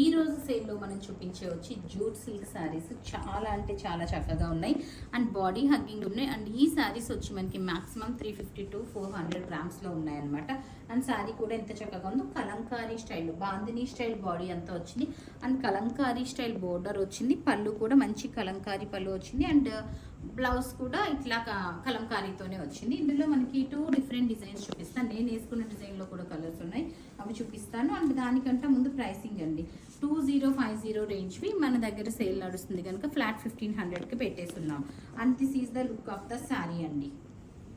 ఈ రోజు సేల్లో మనం చూపించే వచ్చి జూట్ సిల్క్ శారీస్ చాలా అంటే చాలా చక్కగా ఉన్నాయి అండ్ బాడీ హగ్గింగ్ ఉన్నాయి. అండ్ ఈ శారీస్ వచ్చి మనకి మాక్సిమం 350 to 400 గ్రామ్స్లో ఉన్నాయన్నమాట. అండ్ శారీ కూడా ఎంత చక్కగా ఉందో Kalamkari style, bandhani style body అంతా వచ్చింది అండ్ కలంకారీ స్టైల్ బోర్డర్ వచ్చింది. పళ్ళు కూడా మంచి కలంకారీ పళ్ళు వచ్చింది అండ్ బ్లౌజ్ కూడా ఇట్లా కలంకారీతోనే వచ్చింది. ఇందులో మనకి 2 డిఫరెంట్ డిజైన్స్ చూపిస్తాను. నేను వేసుకున్న డిజైన్లో కూడా కలర్స్ ఉన్నాయి, అవి చూపిస్తాను. అండ్ దానికంటే ముందు ప్రైసింగ్ అండి 2050 రేంజ్వి మన దగ్గర సేల్ నడుస్తుంది కనుక ఫ్లాట్ 1500కి పెట్టేస్తున్నాం. And this is the look of the sari అండి.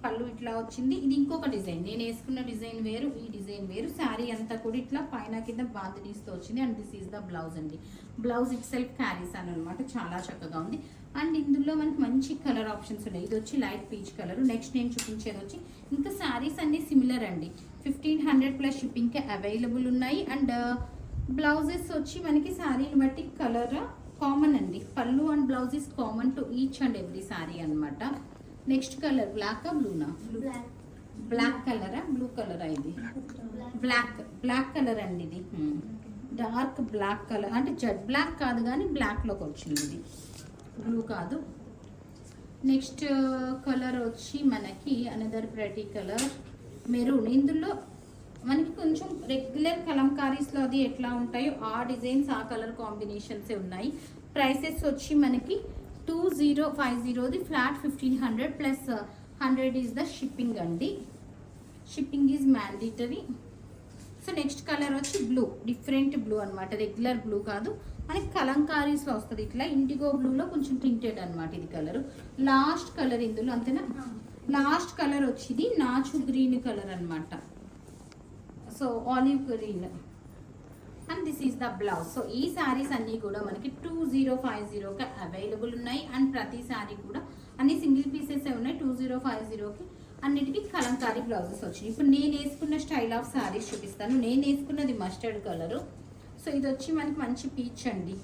పళ్ళు ఇట్లా వచ్చింది. ఇది ఇంకొక డిజైన్, నేను వేసుకున్న డిజైన్ వేరు, ఈ డిజైన్ వేరు. శారీ అంతా కూడా ఇట్లా పైన కింద బాందినీస్తో వచ్చింది. And this is the blouse అండి. బ్లౌజ్ ఇట్ సెల్ఫ్ క్యారీస్ అని అనమాట, చాలా చక్కగా ఉంది. అండ్ ఇందులో మనకి మంచి కలర్ ఆప్షన్స్ ఉన్నాయి. ఇది వచ్చి లైట్ పీచ్ కలర్. నెక్స్ట్ నేను చూపించేది వచ్చి ఇంకా శారీస్ అన్ని సిమిలర్ అండి. 1500 ప్లస్ షిప్పింగ్కి అవైలబుల్ ఉన్నాయి. అండ్ బ్లౌజెస్ వచ్చి మనకి శారీని బట్టి కలర్ కామన్ అండి. పళ్ళు and blouse is common to each and every sari అనమాట. నెక్స్ట్ కలర్ బ్లాకా బ్లూనా? బ్లాక్ కలరా బ్లూ కలరా? ఇది బ్లాక్ కలర్ అండి. ఇది డార్క్ బ్లాక్ కలర్, అంటే జెడ్ బ్లాక్ కాదు కానీ బ్లాక్లోకి వచ్చింది. ఇది బ్లూ కాదు. నెక్స్ట్ కలర్ వచ్చి మనకి అనదర్ ప్రెటీ కలర్ మెరూన్. ఇందులో మనకి కొంచెం రెగ్యులర్ కలంకారీస్లో అది ఎట్లా ఉంటాయో ఆ డిజైన్స్, ఆ కలర్ కాంబినేషన్సే ఉన్నాయి. ప్రైసెస్ వచ్చి మనకి 2050ది flat 1500 plus 100 is the shipping అండి. Shipping is mandatory. So next colour వచ్చి బ్లూ, డిఫరెంట్ బ్లూ అనమాట, రెగ్యులర్ బ్లూ కాదు, మనకి కలంకారీస్లో వస్తుంది. ఇట్లా ఇండిగో బ్లూలో కొంచెం టింటెడ్ అనమాట ఇది కలర్. లాస్ట్ కలర్ ఇందులో అంతేనా? లాస్ట్ కలర్ వచ్చి నాచు గ్రీన్ కలర్ అనమాట. So olive green and this is the blouse. So ఈ శారీస్ అన్నీ కూడా మనకి 2050కి అవైలబుల్ ఉన్నాయి. అండ్ ప్రతి శారీ కూడా అన్ని సింగిల్ పీసెస్ ఉన్నాయి. 2050కి అన్నిటికీ కలంకారీ బ్లౌజెస్ వచ్చినాయి. ఇప్పుడు నేను వేసుకున్న స్టైల్ ఆఫ్ శారీస్ చూపిస్తాను. నేను వేసుకున్నది మస్టర్డ్ కలరు. సో ఇది వచ్చి మనకి మంచి పీచ్ అండి.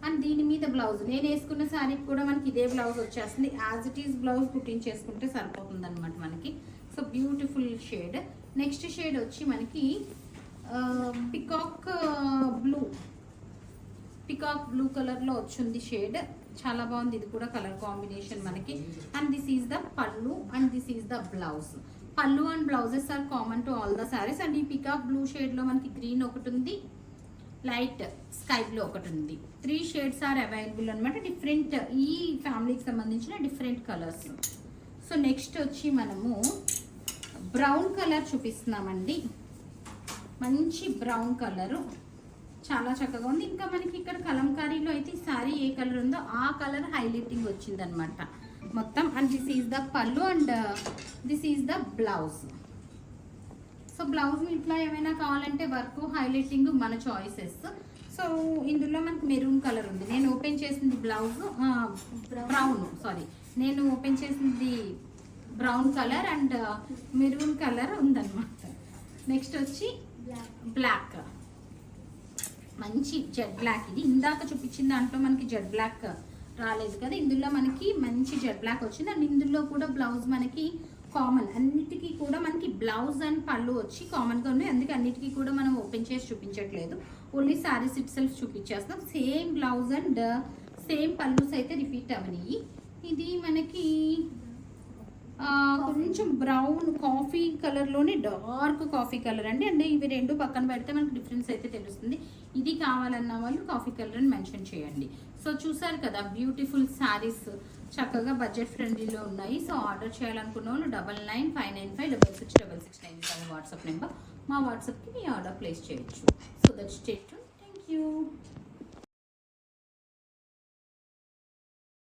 అండ్ దీని మీద బ్లౌజ్, నేను వేసుకున్న శారీకి కూడా మనకి ఇదే బ్లౌజ్ వచ్చేస్తుంది. యాజ్ ఇట్ ఈస్ బ్లౌజ్ కుట్టించేసుకుంటే సరిపోతుంది అనమాట మనకి. So beautiful shade. Next shade వచ్చి మనకి పికాక్ బ్లూ కలర్లో వచ్చింది షేడ్. చాలా బాగుంది ఇది కూడా కలర్ కాంబినేషన్ మనకి. And this is the pallu and this is the blouse. Pallu and blouses are common to all the saris. And ఈ పికాక్ బ్లూ షేడ్లో మనకి గ్రీన్ ఒకటి ఉంది, లైట్ స్కై బ్లూ ఒకటి ఉంది. 3 షేడ్స్ ఆర్ అవైలబుల్ అనమాట. డిఫరెంట్, ఈ ఫ్యామిలీకి సంబంధించిన డిఫరెంట్ కలర్స్. సో నెక్స్ట్ వచ్చి మనము బ్రౌన్ కలర్ చూపిస్తున్నామండి. మంచి బ్రౌన్ కలరు, చాలా చక్కగా ఉంది. ఇంకా మనకి ఇక్కడ కలంకారీలో అయితే శారీ ఏ కలర్ ఉందో ఆ కలర్ హైలైటింగ్ వచ్చింది అనమాట మొత్తం. And this is the pallu and this is the blouse. So blouse ఇట్లా ఏమైనా కావాలంటే వర్క్ హైలైటింగ్ మన చాయిసెస్. సో ఇందులో మనకి మెరూన్ కలర్ ఉంది. నేను ఓపెన్ చేసింది బ్లౌజ్ నేను ఓపెన్ చేసింది brown colour and maroon colour ఉందన్నమాట. నెక్స్ట్ వచ్చి బ్లాక్, మంచి జెడ్ బ్లాక్. ఇది ఇందాక చూపించిన దాంట్లో మనకి జెడ్ బ్లాక్ రాలేదు కదా, ఇందులో మనకి మంచి జెడ్ బ్లాక్ వచ్చింది. అండ్ ఇందులో కూడా బ్లౌజ్ మనకి కామన్, అన్నిటికీ కూడా మనకి బ్లౌజ్ అండ్ పళ్ళు వచ్చి కామన్గా ఉన్నాయి. అందుకే అన్నిటికీ కూడా మనం ఓపెన్ చేసి చూపించట్లేదు, ఓన్లీ శారీస్ ఇట్ సెల్ఫ్ చూపించేస్తాం. Same blouse and same pallus అయితే రిపీట్ అవనివి. ఇది మనకి కొంచెం బ్రౌన్ కాఫీ కలర్లోనే డార్క్ కాఫీ కలర్ అండి. అంటే ఇవి రెండు పక్కన పెడితే మనకు డిఫరెన్స్ అయితే తెలుస్తుంది. ఇది కావాలన్న వాళ్ళు కాఫీ కలర్ అని మెన్షన్ చేయండి. సో చూసారు కదా బ్యూటిఫుల్ శారీస్, చక్కగా బడ్జెట్ ఫ్రెండ్లీలో ఉన్నాయి. సో ఆర్డర్ చేయాలనుకున్న వాళ్ళు 995995666697 వాట్సాప్ నెంబర్. మా వాట్సాప్కి మీ ఆర్డర్ ప్లేస్ చేయొచ్చు. So that stay tune. Thank you.